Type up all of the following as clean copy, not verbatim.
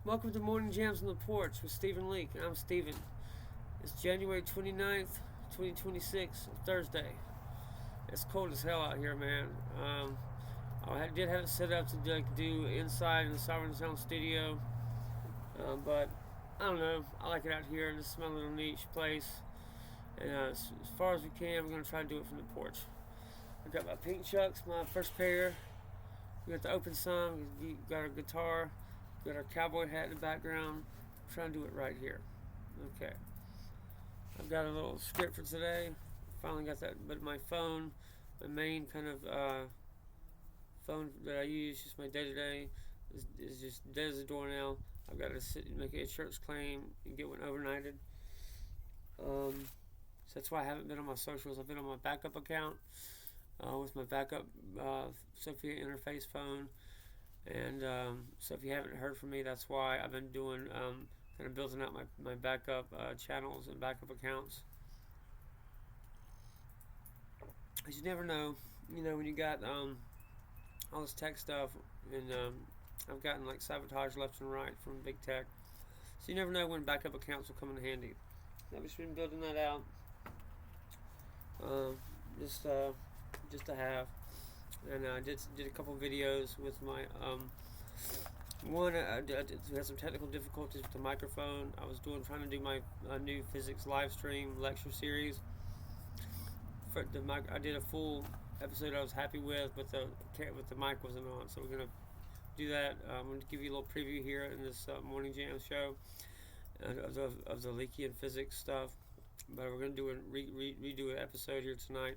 Welcome to Morning Jams on the Porch with Stephen Leake. I'm Stephen. It's January 29th, 2026, Thursday. It's cold as hell out here, man. I did have it set up to do inside in the Sovereign Sound studio, but I don't know. I like it out here. This is my little niche place. And as far as we can, we're going to try to do it from the porch. I got my pink chucks, my first pair. We got the open sun. We got our guitar. We got our cowboy hat in the background. I'm trying to do it right here. Okay. I've got a little script for today. Finally got that, but my phone, my main kind of phone that I use, just my day to day, is just dead as a doornail. I've got to sit and make a insurance claim and get one overnighted. So that's why I haven't been on my socials. I've been on my backup account with my backup Sophia interface phone. And so if you haven't heard from me, that's why I've been doing kind of building out my backup channels and backup accounts. Because you never know, when you got all this tech stuff, and I've gotten like sabotage left and right from big tech. So you never know when backup accounts will come in handy. I've just been building that out, uh, just just to have. And I did a couple videos with my one. I had some technical difficulties with the microphone. I was trying to do my new physics live stream lecture series. For the mic, I did a full episode I was happy with, but the mic wasn't on. So we're gonna do that. I'm gonna give you a little preview here in this morning jam show of the Leakian physics stuff. But we're gonna do redo an episode here tonight,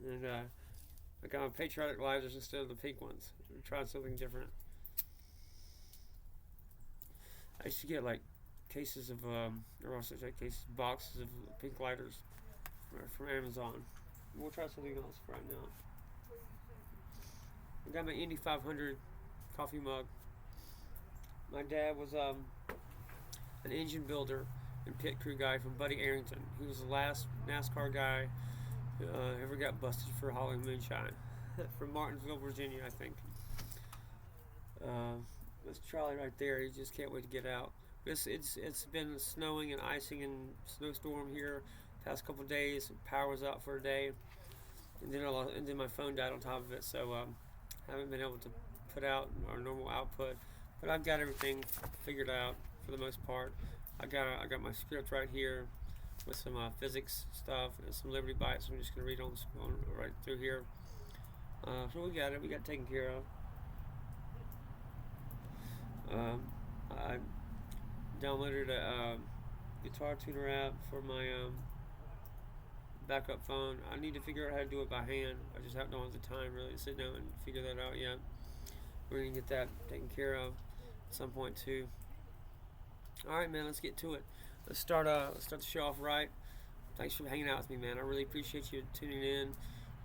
and I got my patriotic lighters instead of the pink ones. We're trying something different. I used to get like cases of, or also cases, boxes of pink lighters from Amazon. We'll try something else right now. I got my Indy 500 coffee mug. My dad was an engine builder and pit crew guy from Buddy Arrington. He was the last NASCAR guy who ever got busted for hauling moonshine from Martinsville, Virginia, I think. That's Charlie right there. He just can't wait to get out. It's been snowing and icing and snowstorm here past couple of days. Power was out for a day, and then my phone died on top of it. So haven't been able to put out our normal output. But I've got everything figured out for the most part. I got my script right here with some physics stuff and some Liberty Bites. I'm just gonna read on right through here. So we got it. We got it taken care of. I downloaded a guitar tuner app for my backup phone. I need to figure out how to do it by hand. I just don't have the time really to sit down and figure that out yet. We're gonna get that taken care of at some point too. All right, man. Let's get to it. Let's start the show off right. Thanks for hanging out with me, man. I really appreciate you tuning in.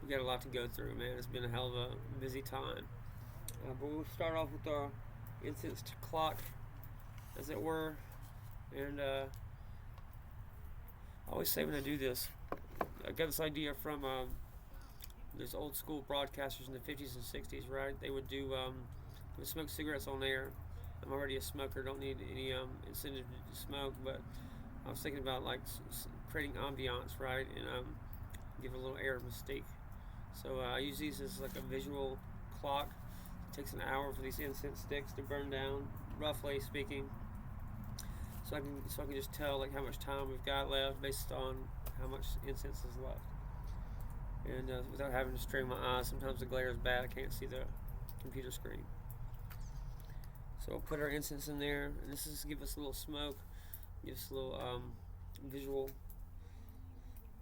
We got a lot to go through, man. It's been a hell of a busy time. But we'll start off with our incense clock, as it were. And I always say when I do this, I got this idea from those old school broadcasters in the 50s and 60s, right? They would they would smoke cigarettes on air. I'm already a smoker, don't need any incentive to smoke, but I was thinking about like creating ambiance, right? And give a little air of mystique. So I use these as like a visual clock. It takes an hour for these incense sticks to burn down, roughly speaking. So I can just tell like how much time we've got left based on how much incense is left. And without having to strain my eyes, sometimes the glare is bad. I can't see the computer screen. So we'll put our incense in there, and this is to give us a little smoke, give us a little visual.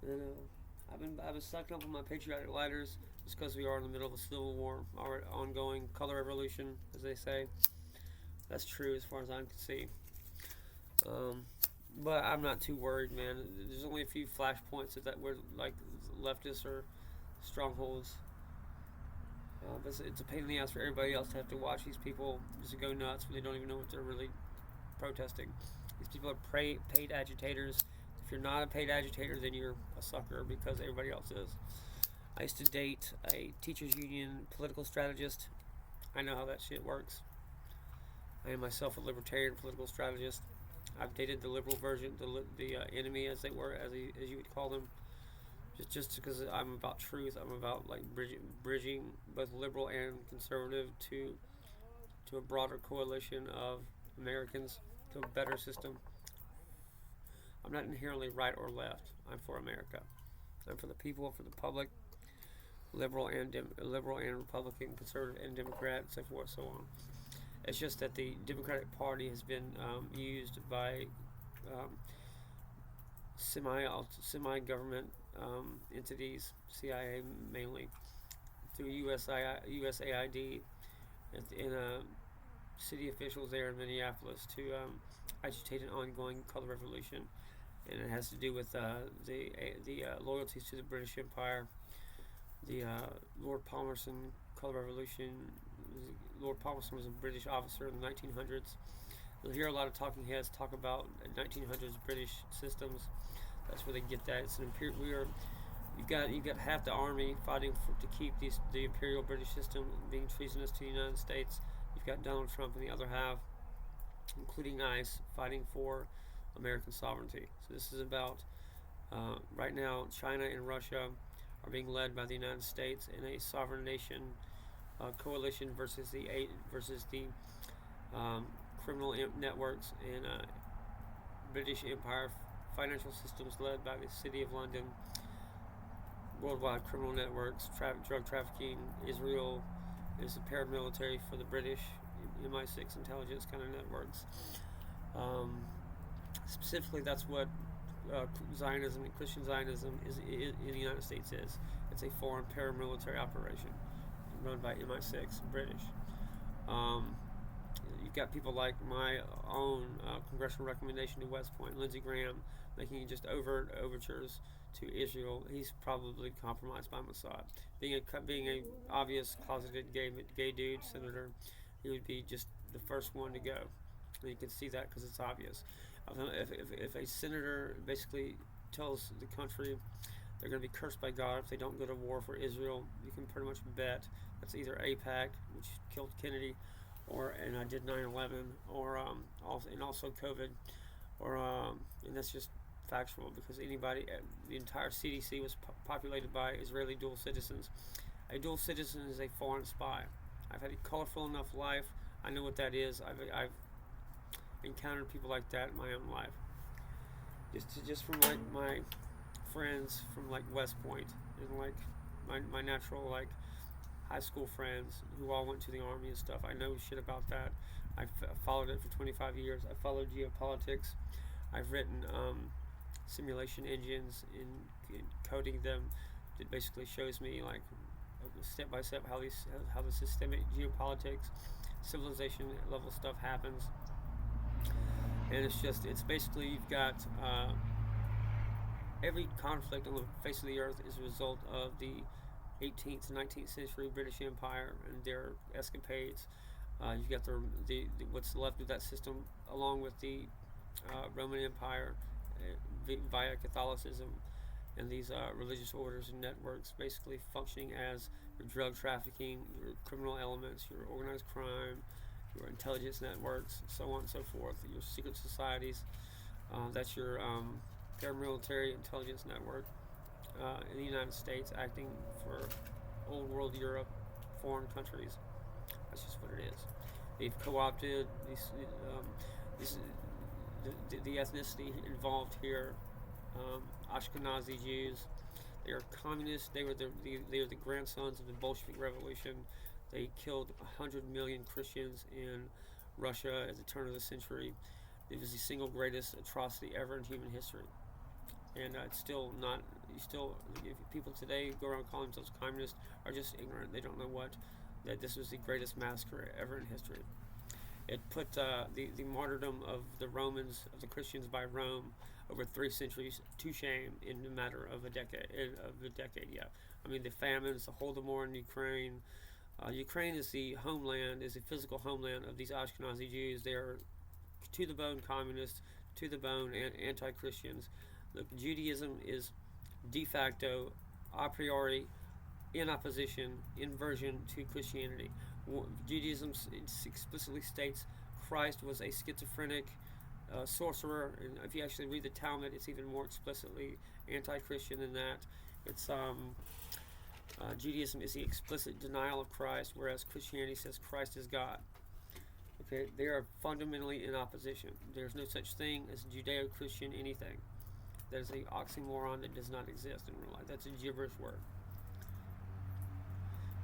And I've been stocking up on my patriotic lighters just because we are in the middle of a civil war, our ongoing color revolution, as they say. That's true as far as I can see. But I'm not too worried, man. There's only a few flashpoints that were like leftists or strongholds. But it's a pain in the ass for everybody else to have to watch these people just go nuts when they don't even know what they're really protesting. These people are paid agitators. If you're not a paid agitator, then you're a sucker because everybody else is. I used to date a teachers union political strategist. I know how that shit works. I am myself a libertarian political strategist. I've dated the liberal version, the enemy, as they were, as you would call them, just because I'm about truth. I'm about like bridging both liberal and conservative to a broader coalition of Americans to a better system. I'm not inherently right or left. I'm for America. I'm for the people, for the public, liberal and Republican, conservative and Democrat, and so forth, so on. It's just that the Democratic Party has been used by um, semi government entities, CIA mainly, through USAID and city officials there in Minneapolis to agitate an ongoing color revolution, and it has to do with the loyalties to the British Empire. The Lord Palmerston color revolution. Lord Palmerston was a British officer in the 1900s. You'll hear a lot of talking heads talk about 1900s British systems. That's where they get that. It's an you've got half the army fighting to keep the imperial British system being treasonous to the United States. You've got Donald Trump and the other half, including ICE, fighting for American sovereignty. So this is about right now. China and Russia are being led by the United States in a sovereign nation coalition versus the criminal networks and British Empire financial systems led by the City of London, worldwide criminal networks, drug trafficking. Israel is a paramilitary for the British MI6 intelligence kind of networks. Specifically, that's what Zionism and Christian Zionism is in the United States is. It's a foreign paramilitary operation run by MI6, British. You've got people like my own congressional recommendation to West Point, Lindsey Graham, making just overt overtures to Israel. He's probably compromised by Mossad. Being a obvious closeted gay dude senator, he would be just the first one to go. And you can see that because it's obvious. If a senator basically tells the country they're going to be cursed by God if they don't go to war for Israel, you can pretty much bet that's either AIPAC, which killed Kennedy, and did 9/11, or also COVID, and that's just factual because the entire CDC was populated by Israeli dual citizens. A dual citizen is a foreign spy. I've had a colorful enough life. I know what that is. I've encountered people like that in my own life. Just from like my friends from like West Point and like my natural like high school friends who all went to the army and stuff. I know shit about that. I've followed it for 25 years. I followed geopolitics. I've written simulation engines in coding them. It basically shows me like step by step how the systemic geopolitics, civilization level stuff happens. And it's basically you've got every conflict on the face of the earth is a result of the 18th and 19th century British Empire and their escapades. You've got the what's left of that system, along with the Roman Empire via Catholicism and these religious orders and networks, basically functioning as your drug trafficking, your criminal elements, your organized crime, your intelligence networks, so on and so forth, your secret societies. That's your paramilitary intelligence network in the United States, acting for old world Europe, foreign countries. That's just what it is. They've co-opted the ethnicity involved here. Ashkenazi Jews. They are communists. They are the grandsons of the Bolshevik Revolution. They killed 100 million Christians in Russia at the turn of the century. It was the single greatest atrocity ever in human history. And it's still not. If people today go around calling themselves communists, are just ignorant. They don't know that this was the greatest massacre ever in history. It put the martyrdom of the Romans, of the Christians by Rome, over 3 centuries to shame in a matter of a decade. Yeah. I mean, the famines, the Holodomor in Ukraine. Ukraine is the physical homeland of these Ashkenazi Jews. They are to the bone communists, to the bone anti-Christians. Judaism is de facto, a priori, in opposition, inversion to Christianity. Judaism explicitly states Christ was a schizophrenic sorcerer, and if you actually read the Talmud, it's even more explicitly anti-Christian than that. It's Judaism is the explicit denial of Christ, whereas Christianity says Christ is God. Okay, they are fundamentally in opposition. There's no such thing as Judeo-Christian anything. That is an oxymoron that does not exist in real life. That's a gibberish word.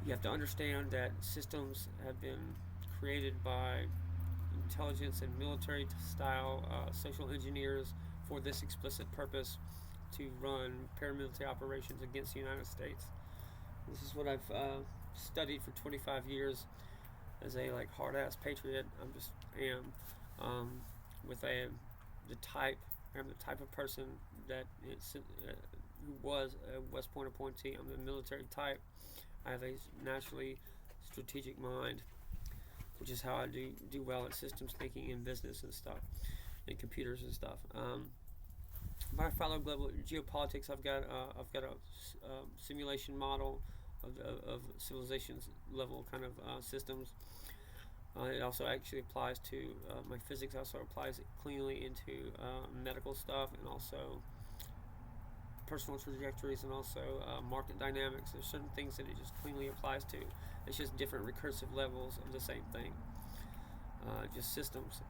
You have to understand that systems have been created by intelligence and military style social engineers for this explicit purpose, to run paramilitary operations against the United States. This is what I've studied for 25 years as a hard ass patriot. I'm the type of person that who was a West Point appointee. I'm the military type. I have a naturally strategic mind, which is how I do well at systems thinking in business and stuff, and computers and stuff. But I follow global geopolitics. I've got a simulation model of civilizations level kind of systems. It also actually applies to my physics. Also applies cleanly into medical stuff, and also personal trajectories, and also market dynamics. There's certain things that it just cleanly applies to. It's just different recursive levels of the same thing. Just systems,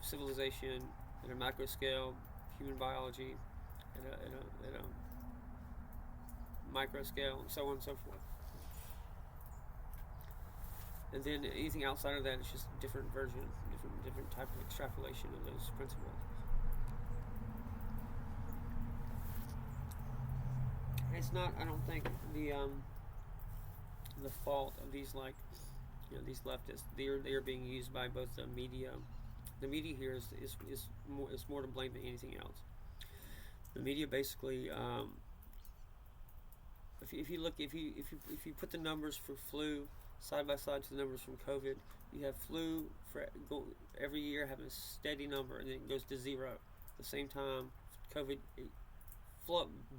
civilization at a macro scale, human biology at a micro scale, and so on and so forth. And then anything outside of that is just a different version, different type of extrapolation of those principles. It's not, I don't think, the fault of these these leftists. They are being used by both the media. The media here is more to blame than anything else. The media basically, if you put the numbers for flu side by side to the numbers from COVID, you have flu every year having a steady number, and then it goes to zero. At the same time, COVID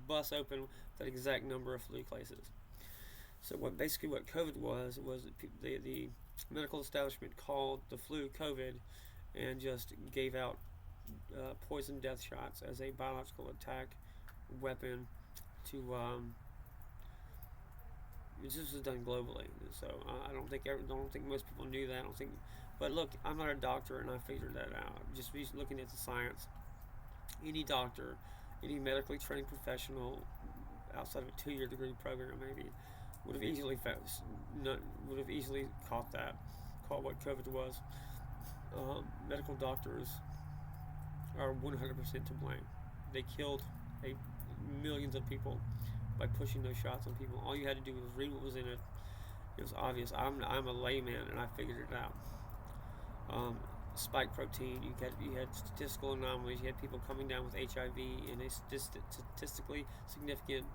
busts open that exact number of flu cases. So what COVID was the medical establishment called the flu COVID, and just gave out poison death shots as a biological attack weapon to this was done globally. So I don't think most people knew that. But look, I'm not a doctor, and I figured that out just looking at the science. Any doctor, any medically trained professional outside of a 2-year degree program maybe would have easily caught what COVID was. Medical doctors are 100% to blame. They killed millions of people by pushing those shots on people. All you had to do was read what was in it. It was obvious. I'm a layman, and I figured it out. Spike protein. You had statistical anomalies. You had people coming down with HIV in a statistically significant,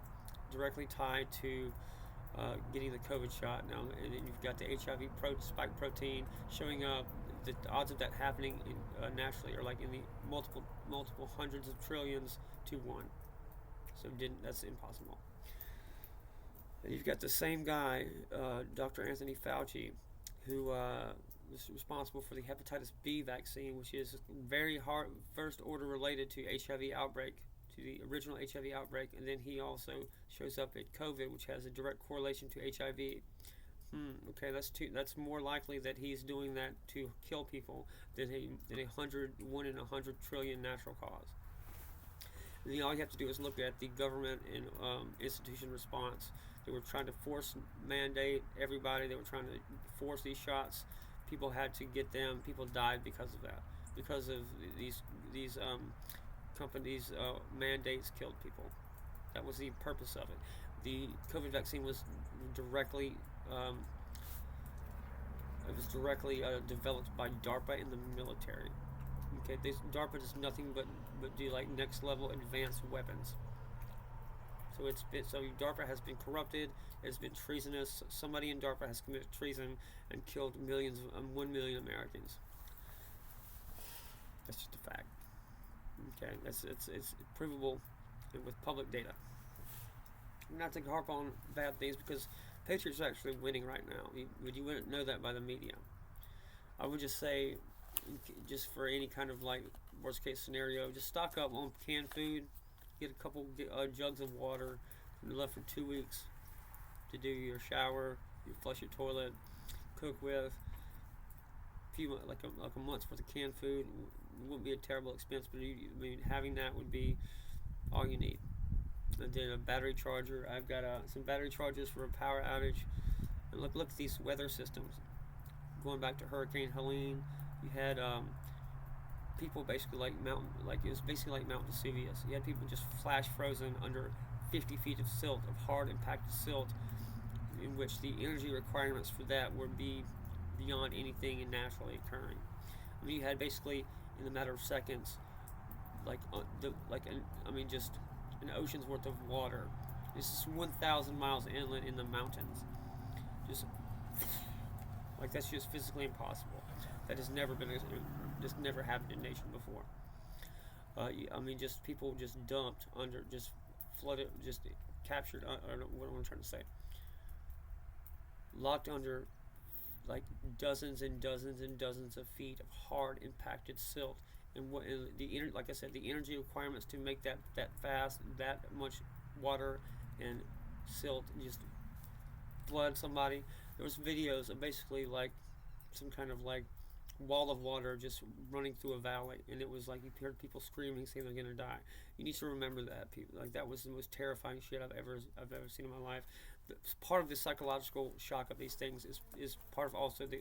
directly tied to getting the COVID shot. Now, and then you've got the HIV spike protein showing up. The odds of that happening naturally are in the multiple hundreds of trillions to 1. So that's impossible. And you've got the same guy, Dr. Anthony Fauci, who was responsible for the hepatitis B vaccine, which is very hard, first order related to HIV outbreak, to the original HIV outbreak, and then he also shows up at COVID, which has a direct correlation to HIV. Okay, that's more likely that he's doing that to kill people than a 1 in 100 trillion natural cause. And then all you have to do is look at the government and institution response. They were trying to mandate everybody. They were trying to force these shots. People had to get them. People died because of that. Because of these companies' mandates killed people. That was the purpose of it. The COVID vaccine was directly developed by DARPA in the military. Okay, DARPA does nothing but do next level advanced weapons. So DARPA has been corrupted. It's been treasonous. Somebody in DARPA has committed treason and killed 1 million Americans. That's just a fact. Okay, it's provable with public data. I'm not to harp on bad things, because Patriots are actually winning right now. You wouldn't know that by the media. I would just say just for any kind of like worst case scenario. Just stock up on canned food. Get a couple jugs of water. You're left for 2 weeks to do your shower, you flush your toilet, cook with. Like a month's worth of canned food wouldn't be a terrible expense, but I mean having that would be all you need. And then a battery charger. I've got some battery chargers for a power outage. And look at these weather systems. Going back to Hurricane Helene, you had people basically it was basically like Mount Vesuvius. You had people just flash frozen under 50 feet of silt, of hard impacted silt, in which the energy requirements for that would be beyond anything naturally occurring. I mean, you had basically in a matter of seconds, just an ocean's worth of water. This is 1,000 miles inland in the mountains. Just like that's just physically impossible. That has never been, just never happened in nation before. Just people just dumped under, just flooded, just captured. I don't know what I'm trying to say. Locked under like dozens and dozens and dozens of feet of hard impacted silt, and like I said, the energy requirements to make that fast, that much water and silt just flood somebody. There was videos of basically like some kind of like wall of water just running through a valley, and it was like you heard people screaming, saying they're gonna die. You need to remember that, people. Like that was the most terrifying shit I've ever seen in my life. Part of the psychological shock of these things is part of also the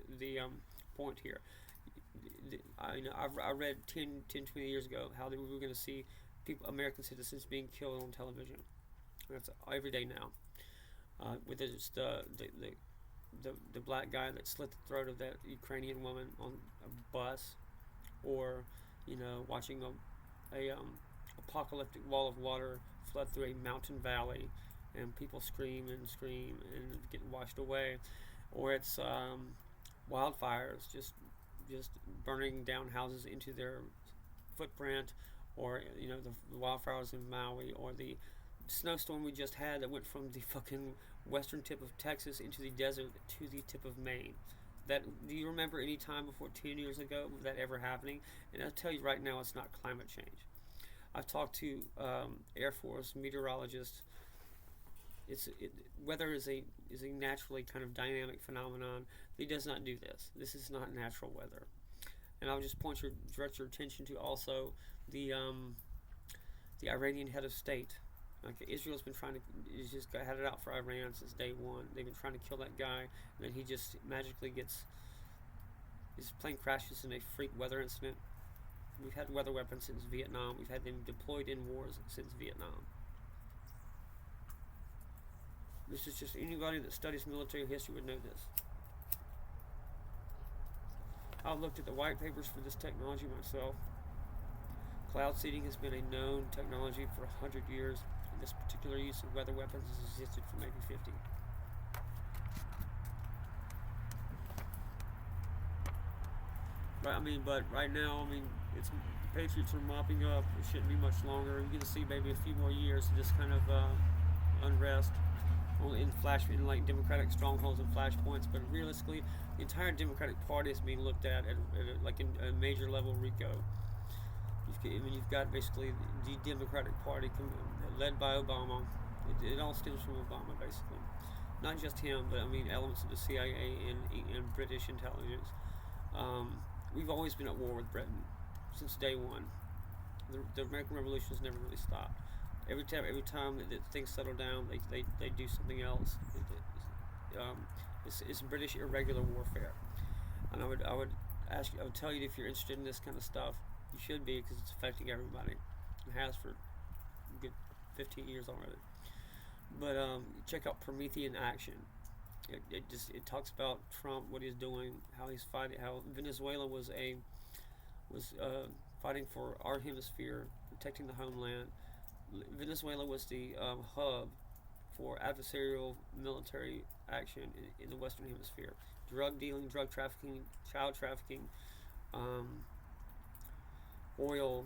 point here. I read 20 years ago how we were going to see American citizens being killed on television. That's every day now. Whether it's the black guy that slit the throat of that Ukrainian woman on a bus, or watching a apocalyptic wall of water flood through a mountain valley, and people scream and get washed away, or it's wildfires just burning down houses into their footprint, or the wildfires in Maui, or the snowstorm we just had that went from the fucking western tip of Texas into the desert to the tip of Maine. Do you remember any time before 10 years ago of that ever happening? And I'll tell you right now, it's not climate change. I've talked to Air Force meteorologists. Weather is a naturally kind of dynamic phenomenon. It does not do this. This is not natural weather. And I'll just direct your attention to also the Iranian head of state. Like Israel's been had it out for Iran since day one. They've been trying to kill that guy, and then he just magically his plane crashes in a freak weather incident. We've had weather weapons since Vietnam. We've had them deployed in wars since Vietnam. This is just anybody that studies military history would know this. I've looked at the white papers for this technology myself. Cloud seeding has been a known technology for 100 years, and this particular use of weather weapons has existed for maybe 50. But right now, the Patriots are mopping up. It shouldn't be much longer. You're going to see maybe a few more years of this kind of unrest. In like Democratic strongholds and flashpoints, but realistically, the entire Democratic Party is being looked at a major level RICO. You've got basically the Democratic Party led by Obama. It all stems from Obama, basically. Not just him, but elements of the CIA and British intelligence. We've always been at war with Britain since day one. The American Revolution has never really stopped. Every time that things settle down, they do something else. It's British irregular warfare, and I would tell you, if you're interested in this kind of stuff, you should be, because it's affecting everybody. It has for a good 15 years already. But check out Promethean Action. It talks about Trump, what he's doing, how he's fighting, how Venezuela was fighting for our hemisphere, protecting the homeland. Venezuela was the hub for adversarial military action in the Western Hemisphere. Drug dealing, drug trafficking, child trafficking, oil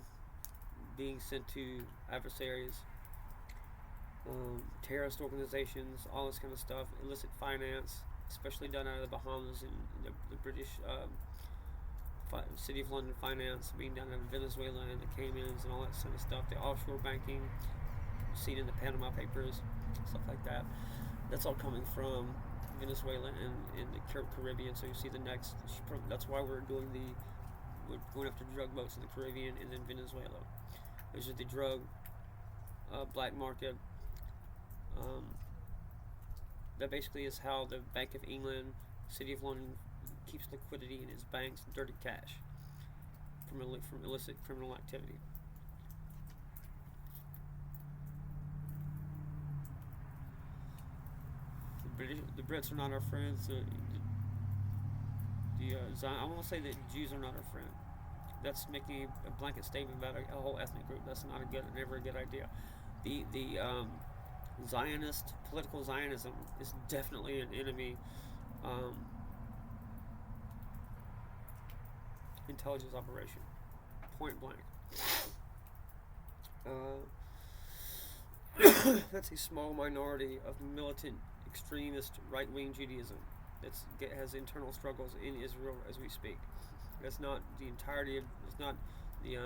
being sent to adversaries, terrorist organizations, all this kind of stuff, illicit finance, especially done out of the Bahamas and the British City of London finance being done in Venezuela and the Caymans and all that sort of stuff. The offshore banking seen in the Panama Papers, stuff like that. That's all coming from Venezuela and the Caribbean. So you see the next. That's why we're going after drug boats in the Caribbean and then Venezuela. There's just the drug black market. That basically is how the Bank of England, City of London, keeps liquidity in its banks, dirty cash from illicit criminal activity. The Brits are not our friends. I won't say that Jews are not our friend. That's making a blanket statement about a whole ethnic group. That's never a good idea. The political Zionism is definitely an enemy intelligence operation, point blank. That's a small minority of militant, extremist, right-wing Judaism that has internal struggles in Israel as we speak. That's not the entirety of. It's not the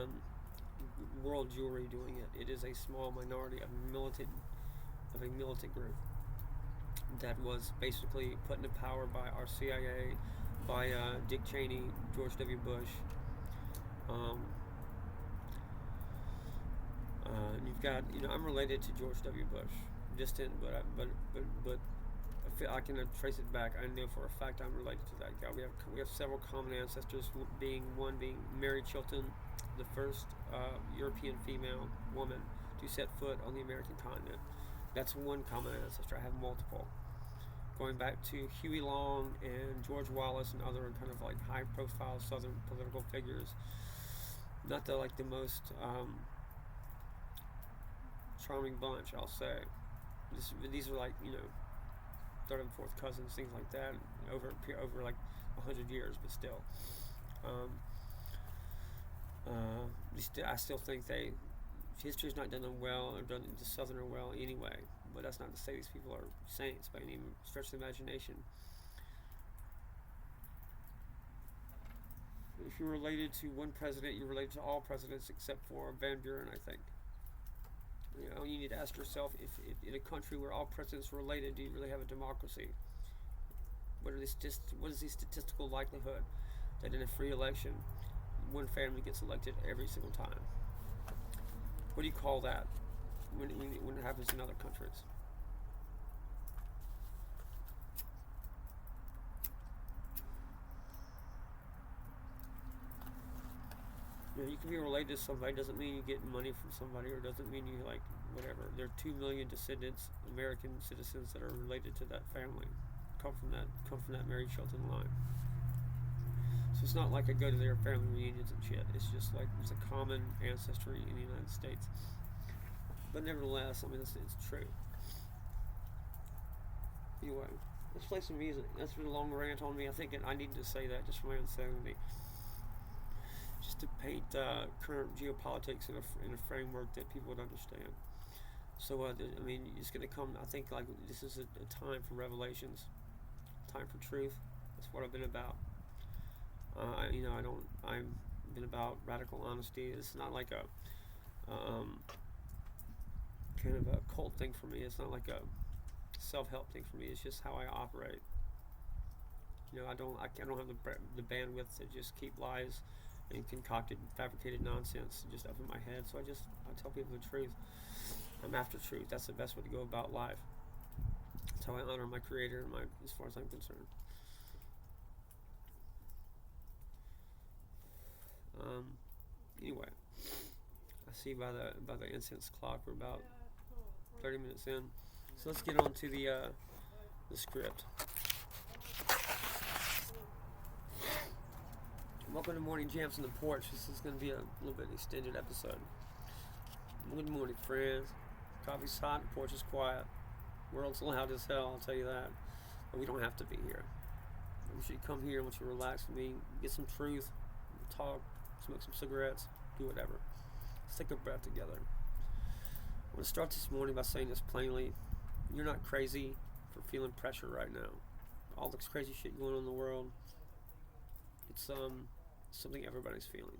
world Jewry doing it. It is a small minority of a militant group that was basically put into power by our CIA, by Dick Cheney, George W. Bush. You've got, I'm related to George W. Bush, distant, but I can trace it back. I know for a fact I'm related to that guy. We have several common ancestors. Being Mary Chilton, the first European female woman to set foot on the American continent. That's one common ancestor. I have multiple. Going back to Huey Long and George Wallace and other kind of like high-profile Southern political figures. Not the most charming bunch, I'll say. These are like third and fourth cousins, things like that, over like 100 years, but still. I still think history's not done them well, or done the Southerner well anyway. But that's not to say these people are saints by any stretch of the imagination. If you're related to one president, you're related to all presidents except for Van Buren, I think. You need to ask yourself, if in a country where all presidents are related, do you really have a democracy? What is the statistical likelihood that in a free election, one family gets elected every single time? What do you call that when it happens in other countries? You can be related to somebody, doesn't mean you get money from somebody, or doesn't mean you whatever. There are 2 million descendants, American citizens, that are related to that family, come from that Mary Chilton line. So it's not like I go to their family reunions and shit. It's just like it's a common ancestry in the United States. But nevertheless, it's true. Anyway, let's play some music. That's been a long rant on me. I think I needed to say that just for my own sanity. Just to paint current geopolitics in a framework that people would understand. So, it's going to come. I think this is a time for revelations, time for truth. That's what I've been about. I've been about radical honesty. It's not like a kind of a cult thing for me. It's not like a self-help thing for me. It's just how I operate. I don't have the bandwidth to just keep lies and concocted, fabricated nonsense just up in my head. So I tell people the truth. I'm after truth. That's the best way to go about life. That's how I honor my Creator, as far as I'm concerned. Anyway, I see by the incense clock we're about 30 minutes in. So let's get on to the script. Welcome to Morning Jams on the Porch. This is going to be a little bit extended episode. Good morning, friends. Coffee's hot, the porch is quiet. World's loud as hell, I'll tell you that. But we don't have to be here. I want you to come here, I want you to relax with me, get some truth, talk, smoke some cigarettes, do whatever. Let's take a breath together. I want to start this morning by saying this plainly. You're not crazy for feeling pressure right now. All this crazy shit going on in the world. something everybody's feeling.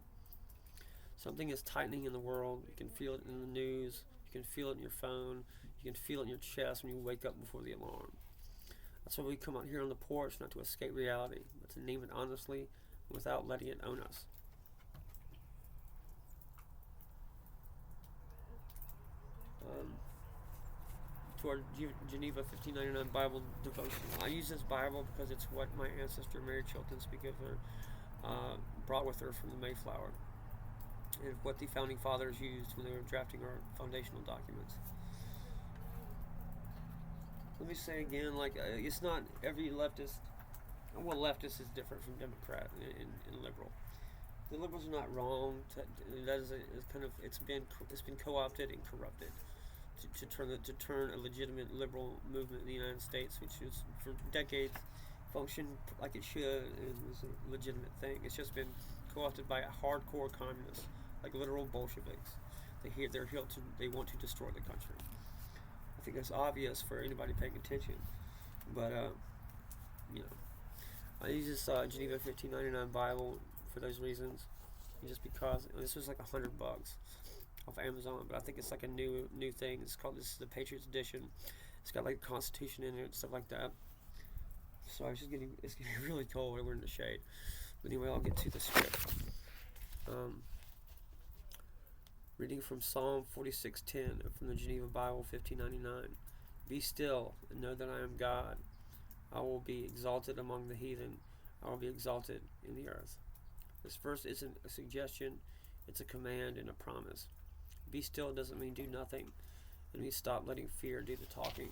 Something is tightening in the world. You can feel it in the news. You can feel it in your phone. You can feel it in your chest when you wake up before the alarm. That's why we come out here on the porch, not to escape reality, but to name it honestly without letting it own us. Um, to our Geneva 1599 Bible devotional. I use this Bible because it's what my ancestor Mary Chilton, speak of her, brought with her from the Mayflower, and what the founding fathers used when they were drafting our foundational documents. Let me say again, it's not every leftist. Well, leftist is different from Democrat and liberal. The liberals are not wrong. That is kind of it's been co-opted and corrupted to turn a legitimate liberal movement in the United States, which is for decades functioned like it should and was a legitimate thing. It's just been co-opted by hardcore communists, like literal Bolsheviks. They want to destroy the country. I think that's obvious for anybody paying attention, but I use this Geneva 1599 Bible for those reasons, and just because this was like $100 off Amazon, but I think it's like a new thing. This is the Patriots edition. It's got like the Constitution in it and stuff like that. So it's getting really cold. We're in the shade. But anyway, I'll get to the script. Reading from Psalm 46:10 from the Geneva Bible 1599. Be still and know that I am God. I will be exalted among the heathen. I will be exalted in the earth. This verse isn't a suggestion, it's a command and a promise. Be still doesn't mean do nothing. It means stop letting fear do the talking.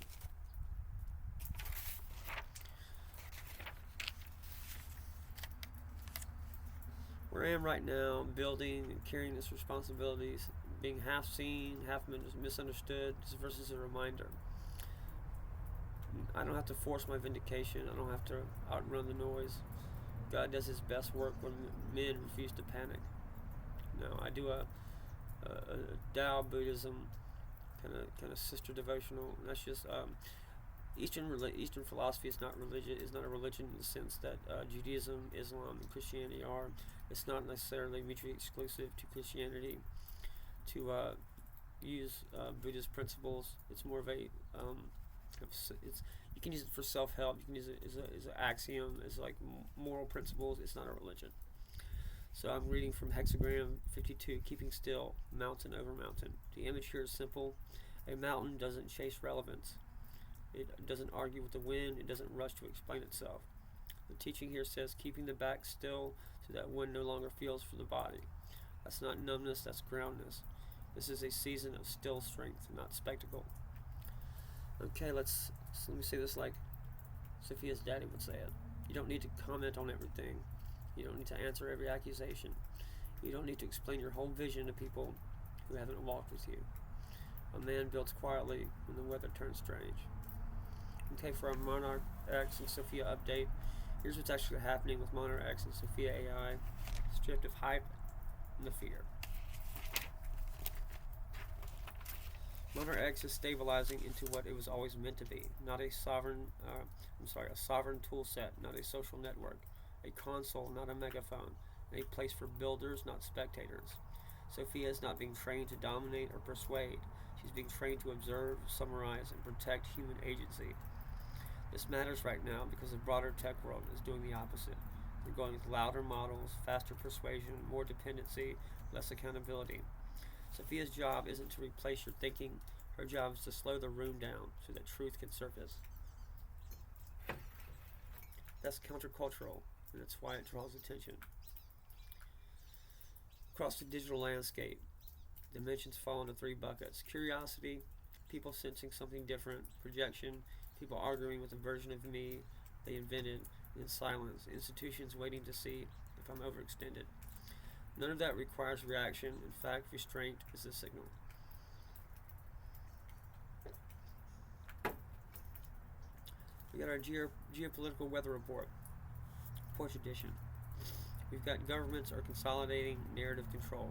Where I am right now, building and carrying this responsibilities, being half seen, half misunderstood, this verse is a reminder. I don't have to force my vindication. I don't have to outrun the noise. God does his best work when men refuse to panic. Now, I do a Tao Buddhism kind of sister devotional. And that's just Eastern philosophy is not religion. Is not a religion in the sense that Judaism, Islam, and Christianity are. It's not necessarily mutually exclusive to Christianity. To use Buddhist principles, it's more of a you can use it for self-help. You can use it as an axiom, as like moral principles. It's not a religion. So I'm reading from Hexagram 52, keeping still, mountain over mountain. The image here is simple. A mountain doesn't chase relevance. It doesn't argue with the wind. It doesn't rush to explain itself. The teaching here says keeping the back still so that wind no longer feels for the body. That's not numbness, that's groundness. This is a season of still strength, not spectacle. Okay, let me say this like Sophia's daddy would say it. You don't need to comment on everything. You don't need to answer every accusation. You don't need to explain your whole vision to people who haven't walked with you. A man builds quietly when the weather turns strange. Okay, for our Monarch X and Sophia update, here's what's actually happening with Monarch X and Sophia AI, stripped of hype and the fear. Monarch X is stabilizing into what it was always meant to be, not a sovereign tool set, not a social network, a console, not a megaphone, and a place for builders, not spectators. Sophia is not being trained to dominate or persuade. She's being trained to observe, summarize, and protect human agency. This matters right now because the broader tech world is doing the opposite. They're going with louder models, faster persuasion, more dependency, less accountability. Sophia's job isn't to replace your thinking. Her job is to slow the room down so that truth can surface. That's countercultural, and that's why it draws attention. Across the digital landscape, dimensions fall into three buckets: curiosity, people sensing something different; projection, people arguing with a version of me they invented; and silence, institutions waiting to see if I'm overextended. None of that requires reaction. In fact, restraint is the signal. We got our geopolitical weather report, Porch edition. We've got governments are consolidating narrative control.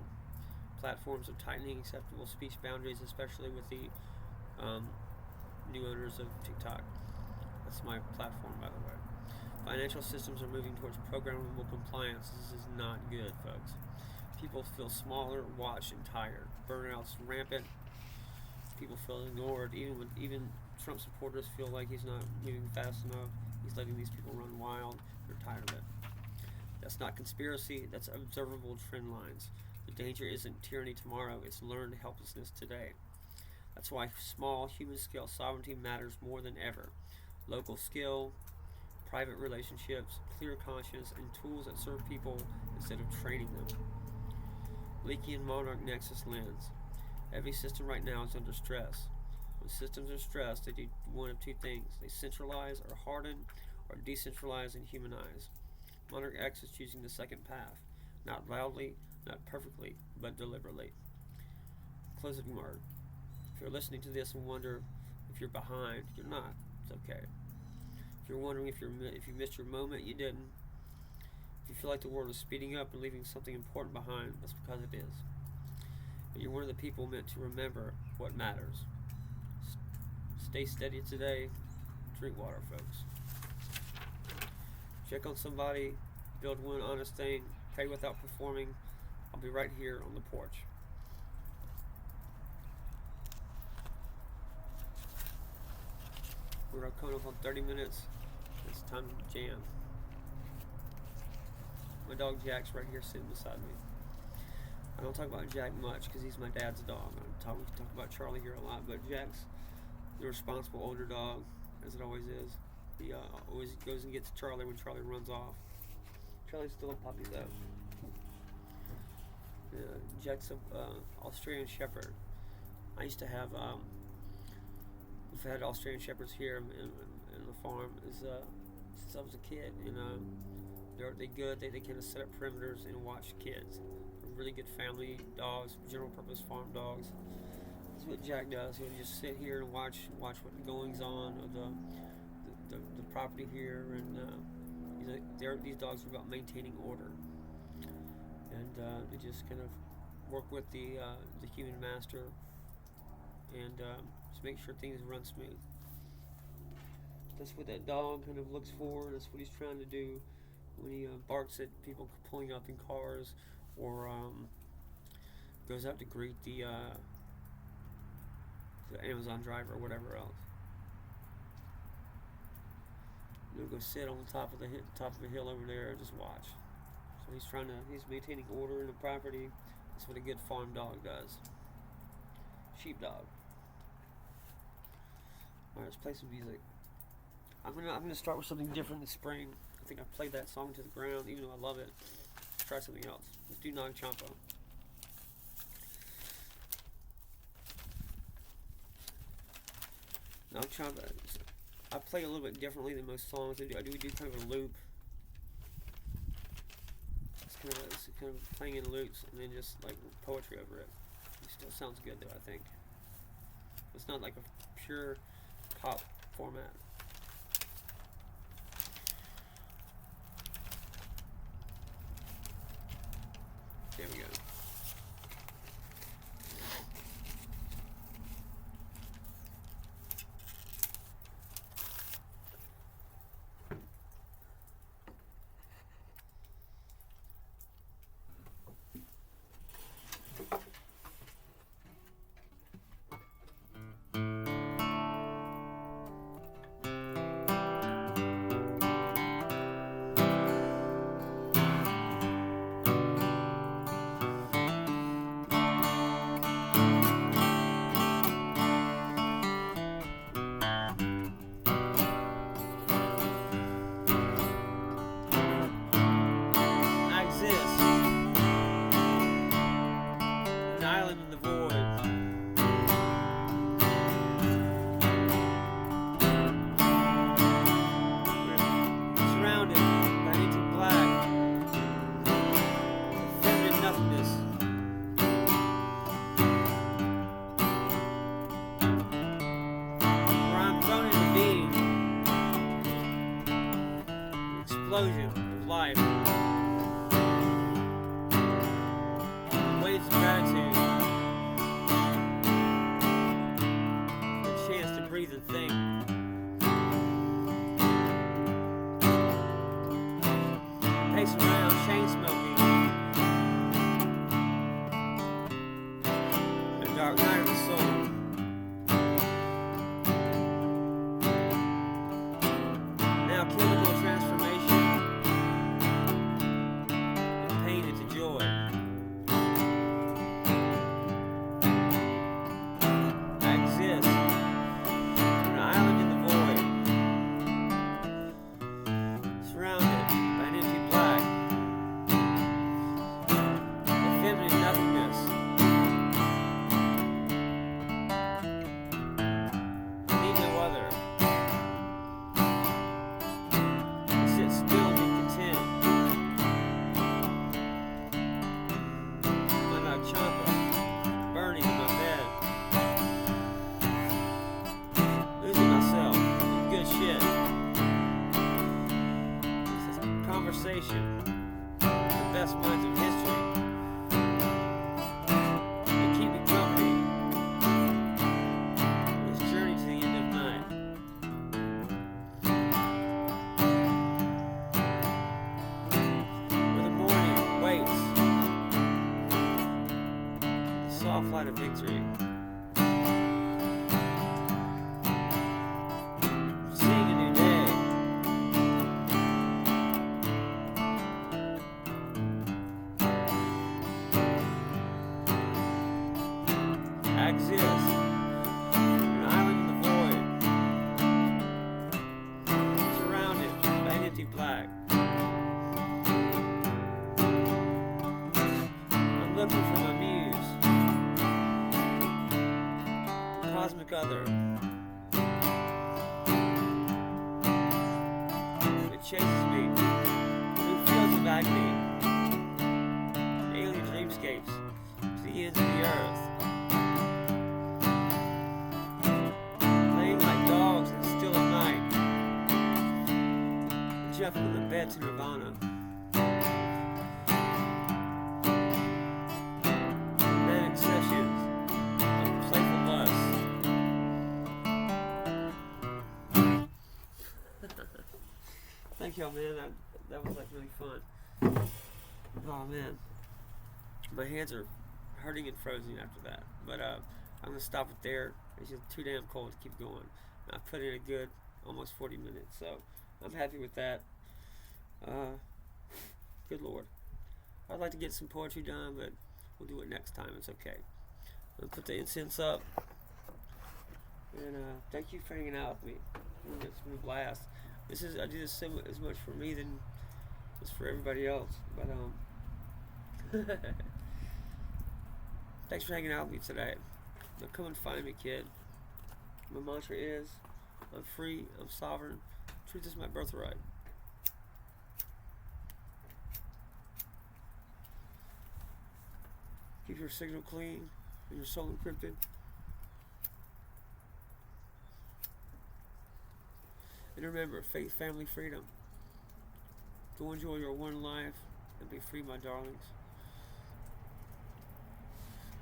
Platforms are tightening acceptable speech boundaries, especially with the new owners of TikTok. That's my platform, by the way. Financial systems are moving towards programmable compliance. This is not good, folks. People feel smaller, watched, and tired. Burnout's rampant. People feel ignored. Even Trump supporters feel like he's not moving fast enough. He's letting these people run wild. They're tired of it. That's not conspiracy. That's observable trend lines. The danger isn't tyranny tomorrow. It's learned helplessness today. That's why small human-scale sovereignty matters more than ever. Local skill, private relationships, clear conscience, and tools that serve people instead of training them. Leake and Monarch Nexus lens. Every system right now is under stress. When systems are stressed, they do one of two things. They centralize or harden, or decentralize and humanize. Monarch X is choosing the second path. Not loudly, not perfectly, but deliberately. Closing word. If you're listening to this and wonder if you're behind, you're not. It's okay. If you're wondering if you missed your moment, you didn't. If you feel like the world is speeding up and leaving something important behind, that's because it is. And you're one of the people meant to remember what matters. Stay steady today. Drink water, folks. Check on somebody. Build one honest thing. Pray without performing. I'll be right here on the porch. We're coming up on 30 minutes. It's time to jam. My dog Jack's right here sitting beside me. I don't talk about Jack much because he's my dad's dog. We talk about Charlie here a lot, but Jack's the responsible older dog, as it always is. He always goes and gets Charlie when Charlie runs off. Charlie's still a puppy though. Jack's an Australian Shepherd. I used to have we've had Australian Shepherds here in the farm since I was a kid, and they're good. They kind of set up perimeters and watch kids. They're really good family dogs, general purpose farm dogs. That's what Jack does. He'll just sit here and watch what goings on of the property here, and these dogs are about maintaining order, and they just kind of work with the human master and just make sure things run smooth. That's what that dog kind of looks for. That's what he's trying to do when he barks at people pulling up in cars, or goes out to greet the Amazon driver or whatever else. He'll go sit on the top of a hill over there and just watch. So he's maintaining order in the property. That's what a good farm dog does. Sheepdog. Alright, let's play some music. I'm gonna start with something different this spring. I think I've played that song to the ground, even though I love it. Let's try something else. Let's do Nag Champa. Nag Champa, I play a little bit differently than most songs. I do kind of a loop. It's kind of playing in loops and then just like poetry over it. It still sounds good though, I think. It's not like a pure pop format. There we go. fight a victory. Seeing a new day. I exist. An island in the void. Surrounded by an empty flag. I'm looking for my muse. Cosmic other. It chases me through fields of agony. Alien dreamscapes to the ends of the earth. Laying like dogs in still at night. Jumping in the bed to nirvana. Manic sessions of playful lust. Thank y'all, man. That was like really fun. Oh man, my hands are hurting and frozen after that. But I'm gonna stop it there. It's just too damn cold to keep going. I put in a good almost 40 minutes, so I'm happy with that. Good Lord. I'd like to get some poetry done, but we'll do it next time. It's okay. I'll put the incense up. And thank you for hanging out with me. It's been a blast. I do this as much for me than just for everybody else. But thanks for hanging out with me today. Now come and find me, kid. My mantra is, I'm free, I'm sovereign, truth is my birthright. Keep your signal clean and your soul encrypted. And remember, faith, family, freedom. Go enjoy your one life and be free, my darlings.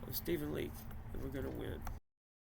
I'm Stephen Leake, and we're going to win.